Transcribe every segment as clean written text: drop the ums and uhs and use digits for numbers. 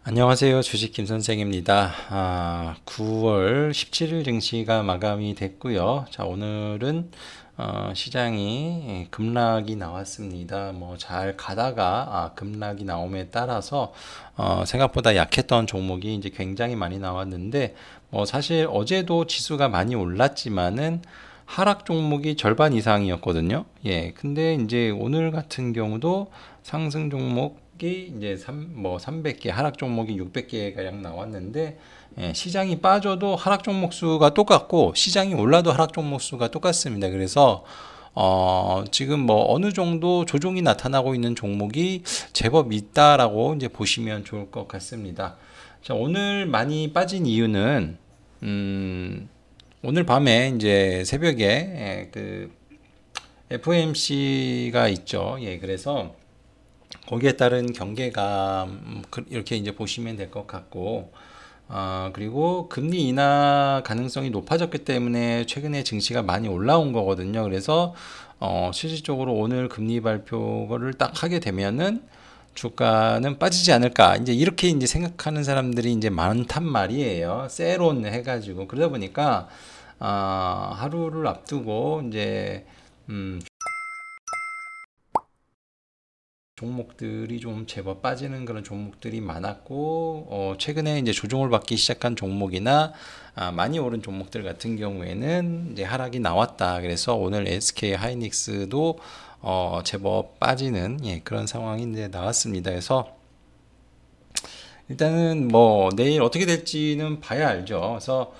안녕하세요. 주식 김선생입니다. 9월 17일 증시가 마감이 됐고요. 자, 오늘은 시장이 급락이 나왔습니다. 뭐 잘 가다가 급락이 나옴에 따라서 생각보다 약했던 종목이 이제 굉장히 많이 나왔는데, 뭐 사실 어제도 지수가 많이 올랐지만은 하락 종목이 절반 이상이었거든요. 예. 근데 이제 오늘 같은 경우도 상승 종목이 이제 300개, 하락 종목이 600개 가량 나왔는데, 예, 시장이 빠져도 하락 종목 수가 똑같고 시장이 올라도 하락 종목 수가 똑같습니다. 그래서 지금 뭐 어느 정도 조정이 나타나고 있는 종목이 제법 있다라고 이제 보시면 좋을 것 같습니다. 자, 오늘 많이 빠진 이유는 오늘 밤에 이제 새벽에 그 FOMC가 있죠. 예, 그래서 거기에 따른 경계감 이렇게 이제 보시면 될 것 같고, 그리고 금리 인하 가능성이 높아졌기 때문에 최근에 증시가 많이 올라온 거거든요. 그래서 실질적으로 오늘 금리 발표를 딱 하게 되면은 주가는 빠지지 않을까. 이제 이렇게 이제 생각하는 사람들이 이제 많단 말이에요. 세론 해가지고. 그러다 보니까, 하루를 앞두고 이제, 종목들이 좀 제법 빠지는 그런 종목들이 많았고, 최근에 이제 조정을 받기 시작한 종목이나 많이 오른 종목들 같은 경우에는 이제 하락이 나왔다. 그래서 오늘 SK 하이닉스도 제법 빠지는, 예, 그런 상황이 이제 나왔습니다. 그래서 일단은 뭐 내일 어떻게 될지는 봐야 알죠. 그래서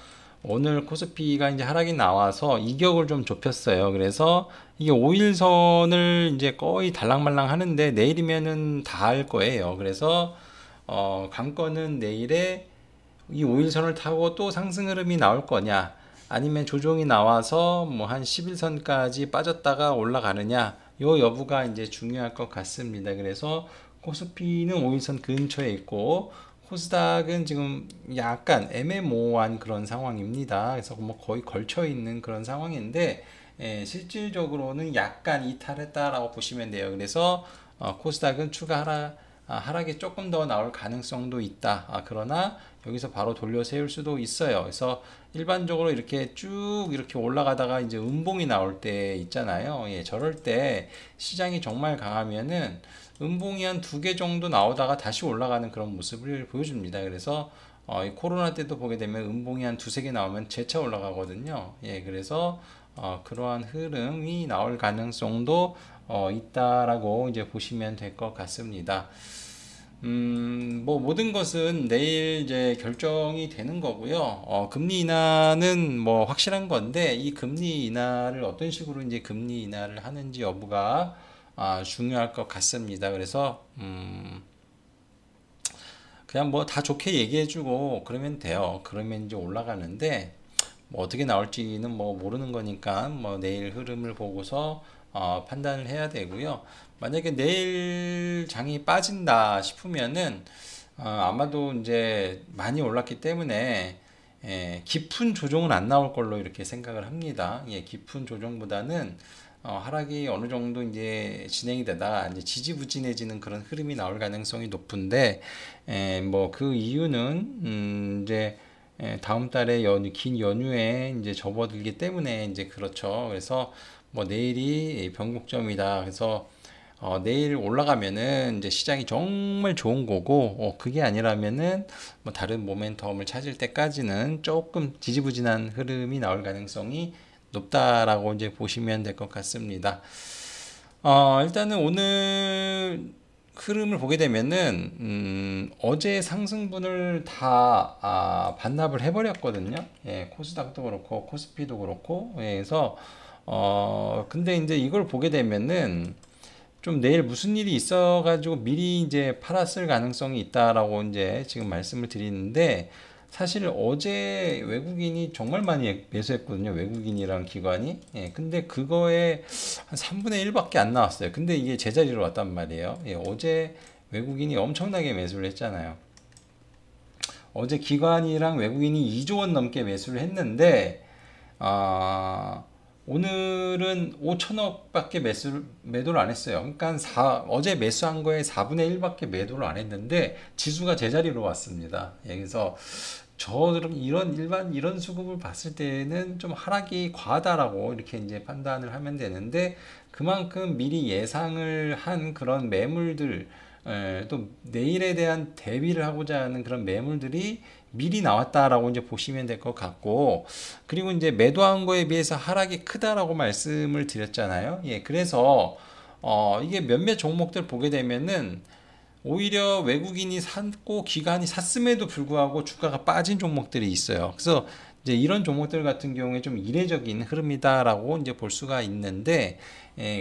오늘 코스피가 이제 하락이 나와서 이격을 좀 좁혔어요. 그래서 이게 5일선을 이제 거의 달랑말랑 하는데 내일이면은 닿을 거예요. 그래서 관건은 내일에 이 5일선을 타고 또 상승 흐름이 나올 거냐, 아니면 조정이 나와서 뭐 한 11선까지 빠졌다가 올라가느냐, 요 여부가 이제 중요할 것 같습니다. 그래서 코스피는 5일선 근처에 있고 코스닥은 지금 약간 애매모호한 그런 상황입니다. 그래서 뭐 거의 걸쳐 있는 그런 상황인데, 실질적으로는 약간 이탈했다라고 보시면 돼요. 그래서 코스닥은 추가 하락이 조금 더 나올 가능성도 있다. 그러나 여기서 바로 돌려 세울 수도 있어요. 그래서 일반적으로 이렇게 쭉 이렇게 올라가다가 이제 음봉이 나올 때 있잖아요. 예, 저럴 때 시장이 정말 강하면은 음봉이 한 두 개 정도 나오다가 다시 올라가는 그런 모습을 보여줍니다. 그래서 이 코로나 때도 보게 되면 음봉이 한 두세 개 나오면 재차 올라가거든요. 예, 그래서 그러한 흐름이 나올 가능성도 있다라고 이제 보시면 될 것 같습니다. 뭐 모든 것은 내일 이제 결정이 되는 거고요. 금리 인하는 뭐 확실한 건데 이 금리 인하를 어떤 식으로 이제 금리 인하를 하는지 여부가 중요할 것 같습니다. 그래서 그냥 뭐 다 좋게 얘기해주고 그러면 돼요. 그러면 이제 올라가는데 뭐 어떻게 나올지는 뭐 모르는 거니까 뭐 내일 흐름을 보고서 판단을 해야 되고요. 만약에 내일 장이 빠진다 싶으면은 아마도 이제 많이 올랐기 때문에 깊은 조정은 안 나올 걸로 이렇게 생각을 합니다. 예, 깊은 조정보다는 하락이 어느 정도 이제 진행이 되다가 이제 지지부진해지는 그런 흐름이 나올 가능성이 높은데, 뭐 그 이유는 이제 다음 달에 긴 연휴에 이제 접어들기 때문에 이제 그렇죠. 그래서 뭐 내일이 변곡점이다. 그래서 내일 올라가면은 이제 시장이 정말 좋은 거고, 그게 아니라면은 뭐 다른 모멘텀을 찾을 때까지는 조금 지지부진한 흐름이 나올 가능성이 높다라고 이제 보시면 될 것 같습니다. 일단은 오늘 흐름을 보게 되면은 어제 상승분을 다 반납을 해버렸거든요. 예, 코스닥도 그렇고 코스피도 그렇고. 예, 그래서 근데 이제 이걸 보게 되면은 좀 내일 무슨 일이 있어가지고 미리 이제 팔았을 가능성이 있다라고 이제 지금 말씀을 드리는데, 사실 어제 외국인이 정말 많이 매수했거든요. 외국인이랑 기관이. 예, 근데 그거에 한 3분의 1밖에 안 나왔어요. 근데 이게 제자리로 왔단 말이에요. 예, 어제 외국인이 엄청나게 매수를 했잖아요. 어제 기관이랑 외국인이 2조 원 넘게 매수를 했는데, 아, 오늘은 5천억밖에 매도를 안 했어요. 그러니까 어제 매수한 거에 4분의 1밖에 매도를 안 했는데 지수가 제자리로 왔습니다. 예, 그래서 저는 이런 수급을 봤을 때는 좀 하락이 과하다라고 이렇게 이제 판단을 하면 되는데, 그만큼 미리 예상을 한 그런 매물들, 또 내일에 대한 대비를 하고자 하는 그런 매물들이 미리 나왔다라고 이제 보시면 될 것 같고, 그리고 이제 매도한 거에 비해서 하락이 크다라고 말씀을 드렸잖아요. 예, 그래서 이게 몇몇 종목들 보게 되면은 오히려 외국인이 샀고 기관이 샀음에도 불구하고 주가가 빠진 종목들이 있어요. 그래서 이제 이런 종목들 같은 경우에 좀 이례적인 흐름이다라고 이제 볼 수가 있는데,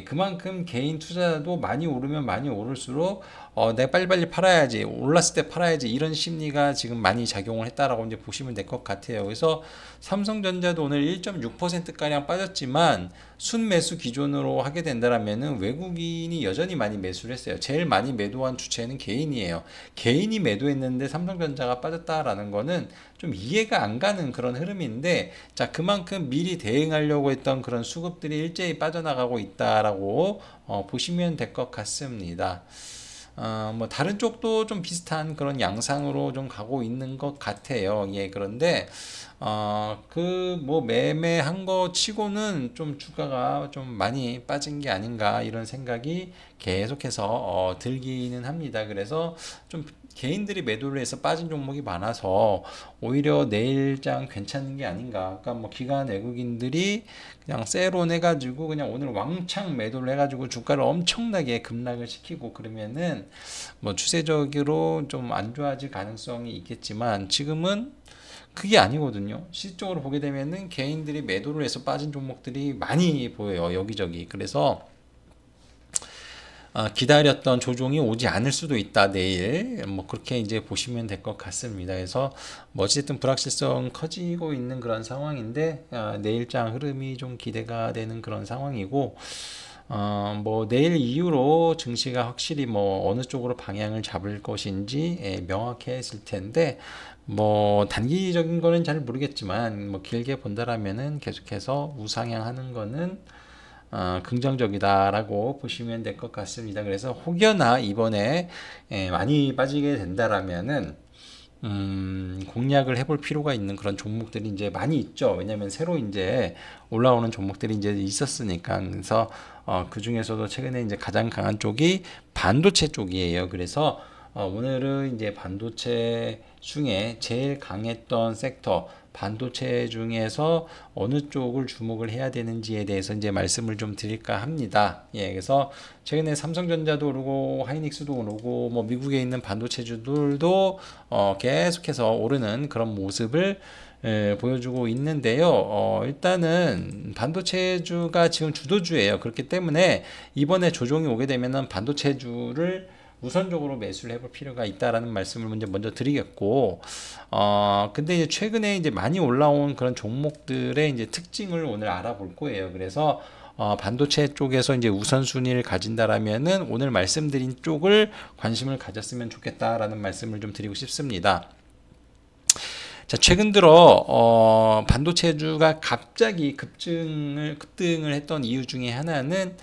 그만큼 개인 투자도 많이 오르면 많이 오를수록 내가 빨리빨리 팔아야지, 올랐을 때 팔아야지, 이런 심리가 지금 많이 작용을 했다라고 이제 보시면 될 것 같아요. 그래서 삼성전자도 오늘 1.6%가량 빠졌지만 순매수 기준으로 하게 된다면은 외국인이 여전히 많이 매수를 했어요. 제일 많이 매도한 주체는 개인이에요. 개인이 매도했는데 삼성전자가 빠졌다라는 거는 좀 이해가 안 가는 그런 흐름인데, 자, 그만큼 미리 대응하려고 했던 그런 수급들이 일제히 빠져나가고 있다라고 보시면 될 것 같습니다. 뭐 다른 쪽도 좀 비슷한 그런 양상으로 좀 가고 있는 것 같아요. 예, 그런데 그 뭐 매매한 거 치고는 좀 주가가 좀 많이 빠진 게 아닌가, 이런 생각이 계속해서 들기는 합니다. 그래서 좀 개인들이 매도를 해서 빠진 종목이 많아서 오히려 내일장 괜찮은 게 아닌가. 그러니까 뭐 기관 외국인들이 그냥 세로 내가지고 그냥 오늘 왕창 매도를 해가지고 주가를 엄청나게 급락을 시키고 그러면은 뭐 추세적으로 좀 안 좋아질 가능성이 있겠지만, 지금은 그게 아니거든요. 실적으로 보게 되면은 개인들이 매도를 해서 빠진 종목들이 많이 보여요, 여기저기. 그래서 기다렸던 조정이 오지 않을 수도 있다, 내일. 뭐 그렇게 이제 보시면 될 것 같습니다. 그래서 뭐 어쨌든 불확실성 커지고 있는 그런 상황인데, 내일장 흐름이 좀 기대가 되는 그런 상황이고, 뭐 내일 이후로 증시가 확실히 뭐 어느 쪽으로 방향을 잡을 것인지 명확해질 텐데, 뭐 단기적인 거는 잘 모르겠지만 뭐 길게 본다라면은 계속해서 우상향하는 거는 긍정적이다라고 보시면 될 것 같습니다. 그래서 혹여나 이번에 많이 빠지게 된다라면은 공략을 해볼 필요가 있는 그런 종목들이 이제 많이 있죠. 왜냐하면 새로 이제 올라오는 종목들이 이제 있었으니까. 그래서 그 중에서도 최근에 이제 가장 강한 쪽이 반도체 쪽이에요. 그래서 오늘은 이제 반도체 중에 제일 강했던 섹터, 반도체 중에서 어느 쪽을 주목을 해야 되는지에 대해서 이제 말씀을 좀 드릴까 합니다. 예, 그래서 최근에 삼성전자도 오르고 하이닉스도 오르고 뭐 미국에 있는 반도체주들도 계속해서 오르는 그런 모습을 보여주고 있는데요. 일단은 반도체주가 지금 주도주예요. 그렇기 때문에 이번에 조정이 오게 되면은 반도체주를 우선적으로 매수를 해볼 필요가 있다라는 말씀을 먼저 드리겠고, 근데 이제 최근에 이제 많이 올라온 그런 종목들의 이제 특징을 오늘 알아볼 거예요. 그래서 반도체 쪽에서 이제 우선순위를 가진다라면은 오늘 말씀드린 쪽을 관심을 가졌으면 좋겠다라는 말씀을 좀 드리고 싶습니다. 자, 최근 들어 반도체주가 갑자기 급등을 했던 이유 중에 하나는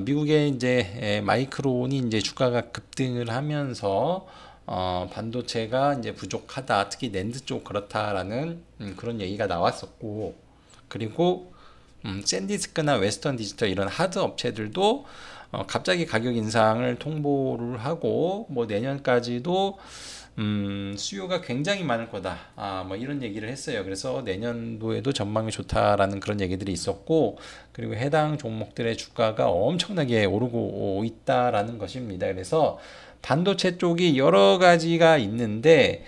미국의 이제 마이크론이 이제 주가가 급등을 하면서 반도체가 이제 부족하다, 특히 낸드 쪽 그렇다라는 그런 얘기가 나왔었고, 그리고 샌디스크나 웨스턴 디지털 이런 하드 업체들도 갑자기 가격 인상을 통보를 하고 뭐 내년까지도 수요가 굉장히 많을 거다. 뭐 이런 얘기를 했어요. 그래서 내년도에도 전망이 좋다라는 그런 얘기들이 있었고, 그리고 해당 종목들의 주가가 엄청나게 오르고 있다라는 것입니다. 그래서 반도체 쪽이 여러 가지가 있는데,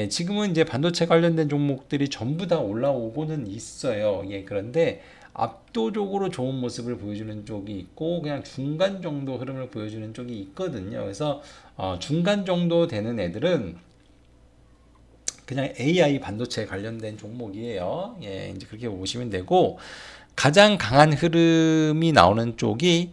지금은 이제 반도체 관련된 종목들이 전부 다 올라오고는 있어요. 예, 그런데 압도적으로 좋은 모습을 보여주는 쪽이 있고 그냥 중간 정도 흐름을 보여주는 쪽이 있거든요. 그래서 중간 정도 되는 애들은 그냥 AI 반도체 관련된 종목이에요. 예, 이제 그렇게 보시면 되고, 가장 강한 흐름이 나오는 쪽이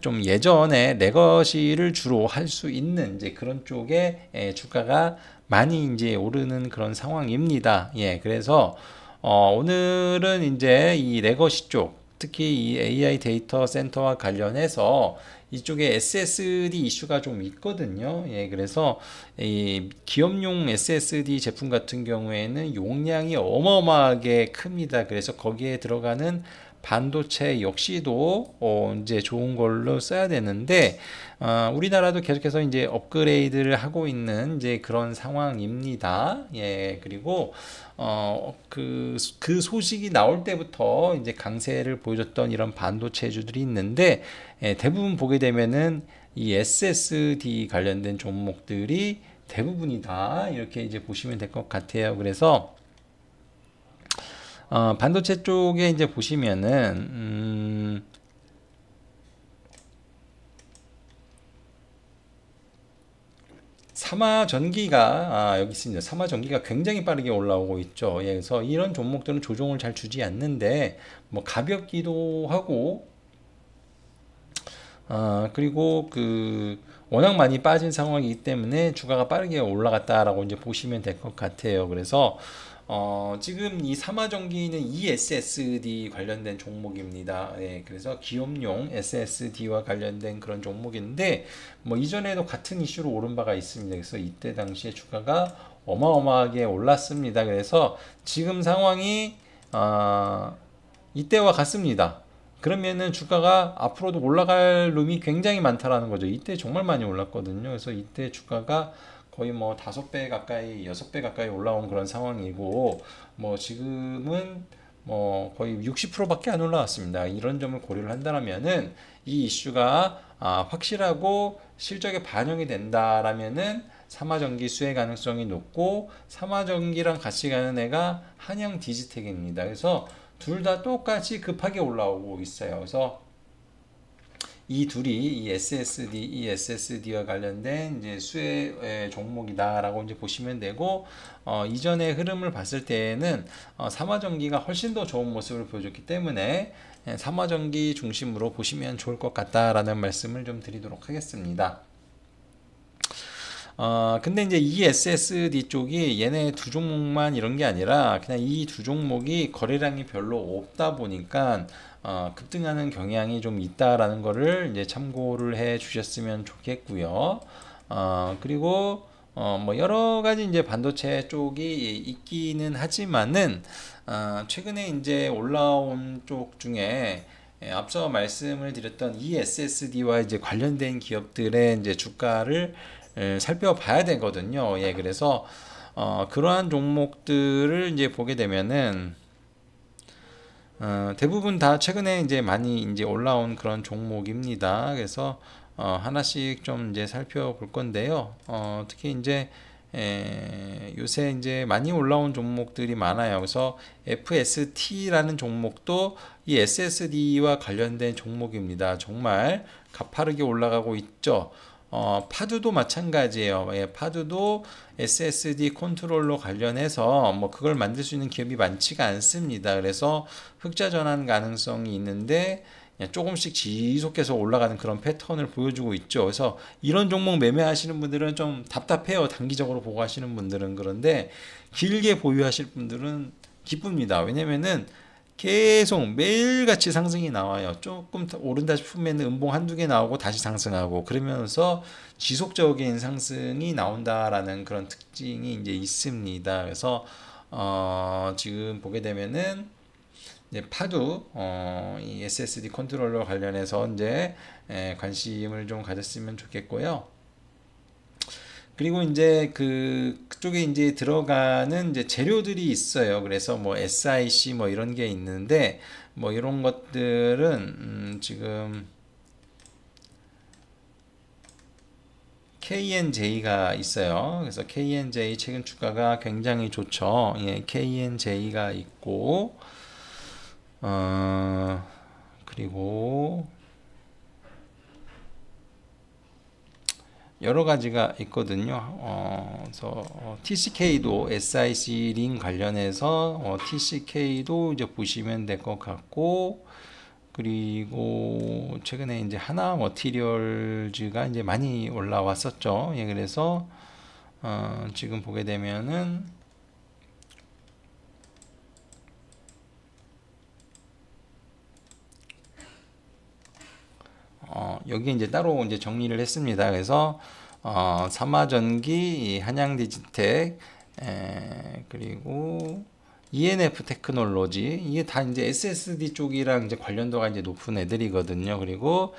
좀 예전에 레거시를 주로 할 수 있는 이제 그런 쪽에 주가가 많이 이제 오르는 그런 상황입니다. 예, 그래서 오늘은 이제 이 레거시 쪽, 특히 이 AI 데이터 센터와 관련해서 이쪽에 SSD 이슈가 좀 있거든요. 예, 그래서 이 기업용 SSD 제품 같은 경우에는 용량이 어마어마하게 큽니다. 그래서 거기에 들어가는 반도체 역시도 이제 좋은 걸로 써야 되는데 우리나라도 계속해서 이제 업그레이드를 하고 있는 이제 그런 상황입니다. 예, 그리고 그 소식이 나올 때부터 이제 강세를 보여줬던 이런 반도체주들이 있는데 대부분 보게 되면은 이 SSD 관련된 종목들이 대부분이다 이렇게 이제 보시면 될 것 같아요. 그래서 반도체 쪽에 이제 보시면은 삼화전기가 여기 있습니다. 삼화전기가 굉장히 빠르게 올라오고 있죠. 예, 그래서 이런 종목들은 조정을 잘 주지 않는데 뭐 가볍기도 하고 그리고 워낙 많이 빠진 상황이기 때문에 주가가 빠르게 올라갔다라고 이제 보시면 될 것 같아요. 그래서 지금 이 삼화전기는 ESSD 관련된 종목입니다. 예, 그래서 기업용 SSD와 관련된 그런 종목인데 뭐 이전에도 같은 이슈로 오른 바가 있습니다. 그래서 이때 당시에 주가가 어마어마하게 올랐습니다. 그래서 지금 상황이 이때와 같습니다. 그러면은 주가가 앞으로도 올라갈 룸이 굉장히 많다라는 거죠. 이때 정말 많이 올랐거든요. 그래서 이때 주가가 거의 뭐 5배 가까이, 6배 가까이 올라온 그런 상황이고, 뭐 지금은 뭐 거의 60%밖에 안 올라왔습니다. 이런 점을 고려를 한다면은 이 이슈가 확실하고 실적에 반영이 된다라면은 삼화전기 수혜 가능성이 높고 삼화전기랑 같이 가는 애가 한양 디지텍입니다. 그래서 둘 다 똑같이 급하게 올라오고 있어요. 그래서 이 둘이 이 SSD, 이 SSD와 관련된 이제 수혜 종목이다라고 이제 보시면 되고, 이전의 흐름을 봤을 때에는 삼화전기가 훨씬 더 좋은 모습을 보여줬기 때문에 삼화전기 중심으로 보시면 좋을 것 같다라는 말씀을 좀 드리도록 하겠습니다. 근데 이제 이 SSD 쪽이 얘네 두 종목만 이런 게 아니라 그냥 이 두 종목이 거래량이 별로 없다 보니까 급등하는 경향이 좀 있다라는 거를 이제 참고를 해 주셨으면 좋겠고요. 그리고 뭐 여러 가지 이제 반도체 쪽이 있기는 하지만은 최근에 이제 올라온 쪽 중에 앞서 말씀을 드렸던 이 SSD와 이제 관련된 기업들의 이제 주가를 살펴봐야 되거든요. 예, 그래서 그러한 종목들을 이제 보게 되면은 대부분 다 최근에 이제 많이 이제 올라온 그런 종목입니다. 그래서 하나씩 좀 이제 살펴볼 건데요. 특히 이제 요새 이제 많이 올라온 종목들이 많아요. 그래서 FST라는 종목도 이 SSD와 관련된 종목입니다. 정말 가파르게 올라가고 있죠. 파두도 마찬가지예요. 예, 파두도 SSD 컨트롤러 관련해서 뭐 그걸 만들 수 있는 기업이 많지가 않습니다. 그래서 흑자 전환 가능성이 있는데 조금씩 지속해서 올라가는 그런 패턴을 보여주고 있죠. 그래서 이런 종목 매매하시는 분들은 좀 답답해요. 단기적으로 보고 하시는 분들은. 그런데 길게 보유하실 분들은 기쁩니다. 왜냐면은 계속 매일같이 상승이 나와요. 조금 오른다 싶으면 음봉 한두 개 나오고 다시 상승하고 그러면서 지속적인 상승이 나온다라는 그런 특징이 이제 있습니다. 그래서 지금 보게 되면은 이제 파두 이 SSD 컨트롤러 관련해서 이제 관심을 좀 가졌으면 좋겠고요. 그리고 이제 그쪽에 이제 들어가는 이제 재료들이 있어요. 그래서 뭐 SIC 뭐 이런 게 있는데 뭐 이런 것들은 지금 KNJ가 있어요. 그래서 KNJ 최근 주가가 굉장히 좋죠. 예, KNJ가 있고 그리고 여러 가지가 있거든요. 그래서 TCK도 SIC 링 관련해서 TCK도 이제 보시면 될 것 같고, 그리고 최근에 이제 하나 머티리얼즈가 이제 많이 올라왔었죠. 예, 그래서 지금 보게 되면은 여기 이제 따로 이제 정리를 했습니다. 그래서 삼화전기, 한양디지텍, 그리고 ENF 테크놀로지, 이게 다 이제 SSD 쪽이랑 이제 관련도가 이제 높은 애들이거든요. 그리고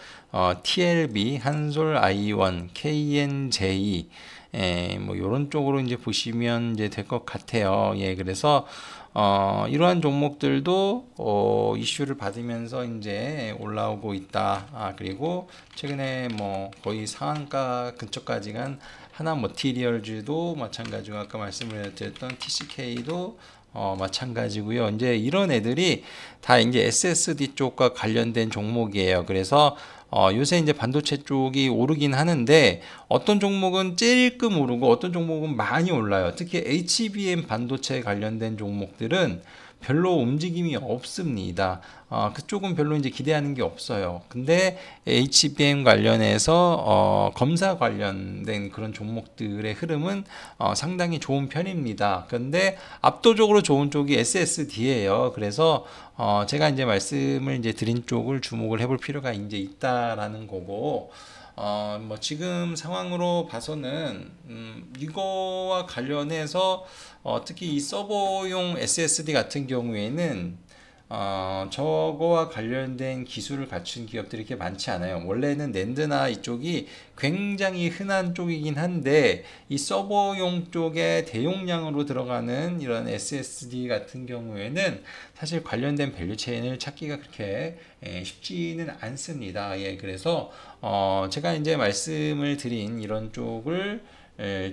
TLB, 한솔 아이원, KNJ, 뭐 요런 쪽으로 이제 보시면 이제 될 것 같아요. 예, 그래서 이러한 종목들도 이슈를 받으면서 이제 올라오고 있다. 그리고 최근에 뭐 거의 상한가 근처까지 간 하나 머티리얼즈도 마찬가지고 아까 말씀을 드렸던 TCK도 마찬가지고요. 이제 이런 애들이 다 이제 SSD 쪽과 관련된 종목이에요. 그래서 요새 이제 반도체 쪽이 오르긴 하는데 어떤 종목은 찔끔 오르고 어떤 종목은 많이 올라요. 특히 HBM 반도체 관련된 종목들은 별로 움직임이 없습니다. 그쪽은 별로 이제 기대하는 게 없어요. 근데 HBM 관련해서 검사 관련된 그런 종목들의 흐름은 상당히 좋은 편입니다. 근데 압도적으로 좋은 쪽이 SSD예요. 그래서 제가 이제 말씀을 이제 드린 쪽을 주목을 해볼 필요가 이제 있다라는 거고. 뭐 지금 상황으로 봐서는 이거와 관련해서 특히 이 서버용 SSD 같은 경우에는 저거와 관련된 기술을 갖춘 기업들이 이렇게 많지 않아요. 원래는 낸드나 이쪽이 굉장히 흔한 쪽이긴 한데 이 서버용 쪽에 대용량으로 들어가는 이런 SSD 같은 경우에는 사실 관련된 밸류 체인을 찾기가 그렇게 쉽지는 않습니다. 예, 그래서 제가 이제 말씀을 드린 이런 쪽을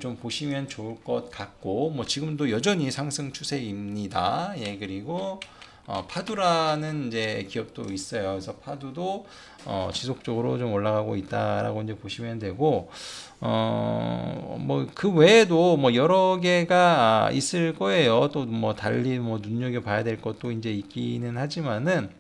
좀 보시면 좋을 것 같고, 뭐 지금도 여전히 상승 추세입니다. 예, 그리고 파두라는 이제 기업도 있어요. 그래서 파두도 지속적으로 좀 올라가고 있다라고 이제 보시면 되고, 뭐 그 외에도 뭐 여러 개가 있을 거예요. 또 뭐 달리 뭐 눈여겨 봐야 될 것도 이제 있기는 하지만은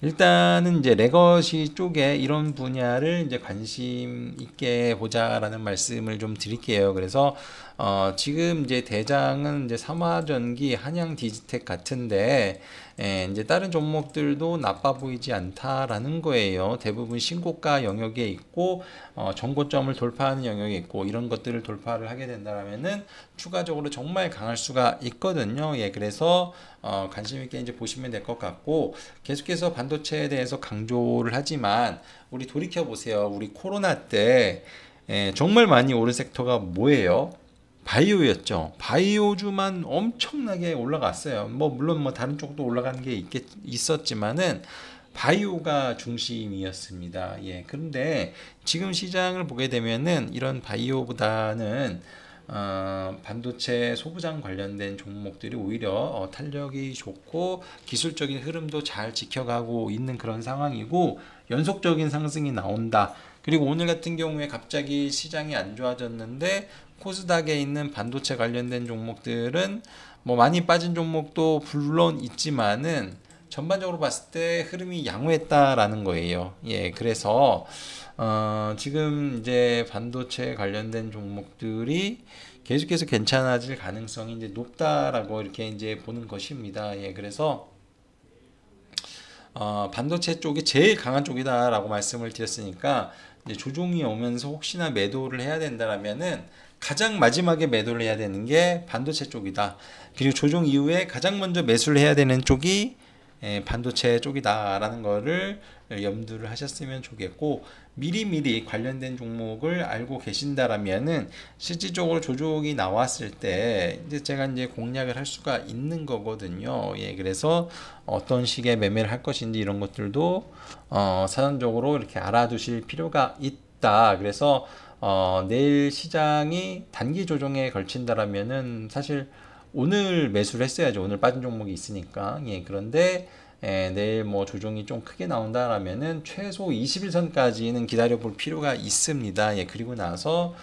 일단은 이제 레거시 쪽에 이런 분야를 이제 관심 있게 보자라는 말씀을 좀 드릴게요. 그래서 지금 이제 대장은 이제 삼화전기, 한양디지텍 같은데 이제 다른 종목들도 나빠 보이지 않다라는 거예요. 대부분 신고가 영역에 있고 정고점을 돌파하는 영역에 있고 이런 것들을 돌파를 하게 된다면은 추가적으로 정말 강할 수가 있거든요. 예, 그래서 관심 있게 이제 보시면 될 것 같고 계속해서 반도체에 대해서 강조를 하지만 우리 돌이켜 보세요. 우리 코로나 때 정말 많이 오른 섹터가 뭐예요? 바이오였죠. 바이오주만 엄청나게 올라갔어요. 뭐 물론 뭐 다른 쪽도 올라간 게 있었지만은 바이오가 중심이었습니다. 예. 그런데 지금 시장을 보게 되면은 이런 바이오보다는 반도체 소부장 관련된 종목들이 오히려 탄력이 좋고 기술적인 흐름도 잘 지켜가고 있는 그런 상황이고 연속적인 상승이 나온다. 그리고 오늘 같은 경우에 갑자기 시장이 안 좋아졌는데 코스닥에 있는 반도체 관련된 종목들은 뭐 많이 빠진 종목도 물론 있지만은 전반적으로 봤을 때 흐름이 양호했다라는 거예요. 예, 그래서 지금 이제 반도체 관련된 종목들이 계속해서 괜찮아질 가능성이 이제 높다라고 이렇게 이제 보는 것입니다. 예, 그래서 반도체 쪽이 제일 강한 쪽이다라고 말씀을 드렸으니까 이제 조종이 오면서 혹시나 매도를 해야 된다라면은 가장 마지막에 매도를 해야 되는 게 반도체 쪽이다. 그리고 조종 이후에 가장 먼저 매수를 해야 되는 쪽이 반도체 쪽이다라는 거를 염두를 하셨으면 좋겠고 미리미리 관련된 종목을 알고 계신다라면은 실질적으로 조종이 나왔을 때 이제 제가 이제 공략을 할 수가 있는 거거든요. 예, 그래서 어떤 식의 매매를 할 것인지 이런 것들도 사전적으로 이렇게 알아두실 필요가 있다. 그래서 내일 시장이 단기 조정에 걸친다라면은 사실 오늘 매수를 했어야죠. 오늘 빠진 종목이 있으니까. 예, 그런데 내일 뭐 조정이 좀 크게 나온다라면은 최소 21선까지는 기다려 볼 필요가 있습니다. 예, 그리고 나서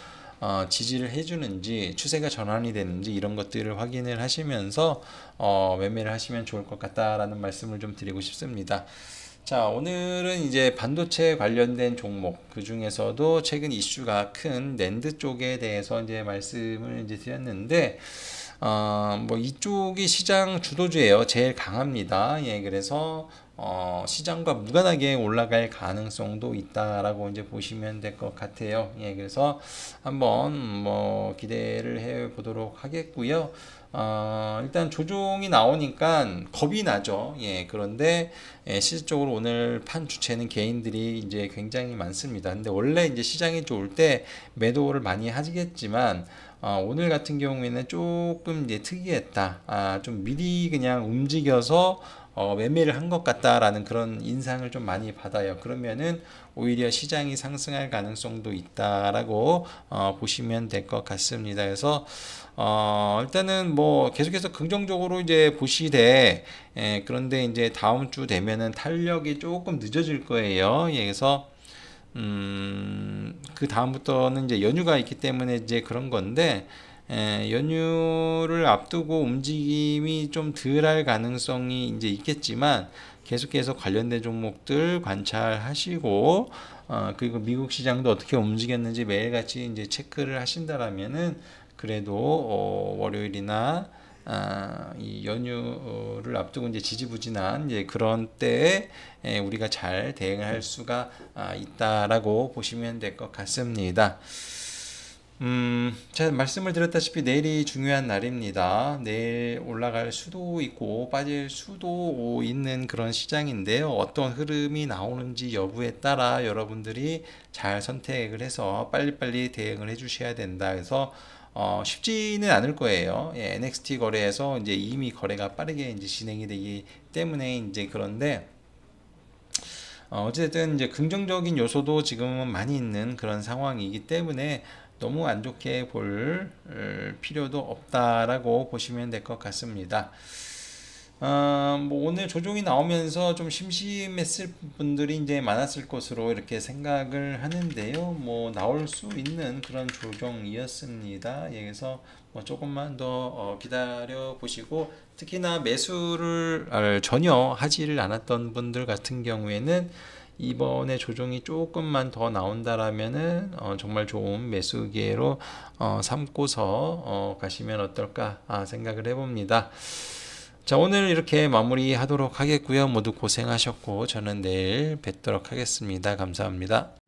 지지를 해주는지 추세가 전환이 되는지 이런 것들을 확인을 하시면서 매매를 하시면 좋을 것 같다라는 말씀을 좀 드리고 싶습니다. 자, 오늘은 이제 반도체 관련된 종목, 그 중에서도 최근 이슈가 큰 낸드 쪽에 대해서 이제 말씀을 이제 드렸는데, 뭐 이쪽이 시장 주도주예요. 제일 강합니다. 예, 그래서 시장과 무관하게 올라갈 가능성도 있다라고 이제 보시면 될 것 같아요. 예, 그래서 한번 뭐 기대를 해 보도록 하겠고요. 일단 조종이 나오니까 겁이 나죠. 예, 그런데 실질적으로 오늘 판 주체는 개인들이 이제 굉장히 많습니다. 근데 원래 이제 시장이 좋을 때 매도를 많이 하시겠지만 오늘 같은 경우에는 조금 이제 특이했다. 좀 미리 그냥 움직여서 매매를 한 것 같다라는 그런 인상을 좀 많이 받아요. 그러면은 오히려 시장이 상승할 가능성도 있다라고 보시면 될 것 같습니다. 그래서 일단은 뭐 계속해서 긍정적으로 이제 보시되 그런데 이제 다음 주 되면은 탄력이 조금 늦어질 거예요. 예, 그래서 그 다음부터는 이제 연휴가 있기 때문에 이제 그런 건데 연휴를 앞두고 움직임이 좀 덜할 가능성이 이제 있겠지만 계속해서 관련된 종목들 관찰하시고 그리고 미국 시장도 어떻게 움직였는지 매일같이 이제 체크를 하신다라면은 그래도 월요일이나 이 연휴를 앞두고 이제 지지부진한 이제 그런 때에 우리가 잘 대응할 수가 있다라고 보시면 될 것 같습니다. 제가 말씀을 드렸다시피 내일이 중요한 날입니다. 내일 올라갈 수도 있고 빠질 수도 있는 그런 시장인데요. 어떤 흐름이 나오는지 여부에 따라 여러분들이 잘 선택을 해서 빨리빨리 대응을 해 주셔야 된다. 그래서 쉽지는 않을 거예요. 예, NXT 거래에서 이제 이미 거래가 빠르게 이제 진행이 되기 때문에 이제 그런데 어쨌든 이제 긍정적인 요소도 지금은 많이 있는 그런 상황이기 때문에 너무 안 좋게 볼 필요도 없다라고 보시면 될 것 같습니다. 뭐 오늘 조종이 나오면서 좀 심심했을 분들이 이제 많았을 것으로 이렇게 생각을 하는데요. 뭐 나올 수 있는 그런 조종이었습니다. 예, 그래서 뭐 조금만 더 기다려 보시고 특히나 매수를 전혀 하지를 않았던 분들 같은 경우에는 이번에 조정이 조금만 더 나온다라면은 정말 좋은 매수 기회로 삼고서 가시면 어떨까 생각을 해봅니다. 자, 오늘 이렇게 마무리하도록 하겠고요. 모두 고생하셨고 저는 내일 뵙도록 하겠습니다. 감사합니다.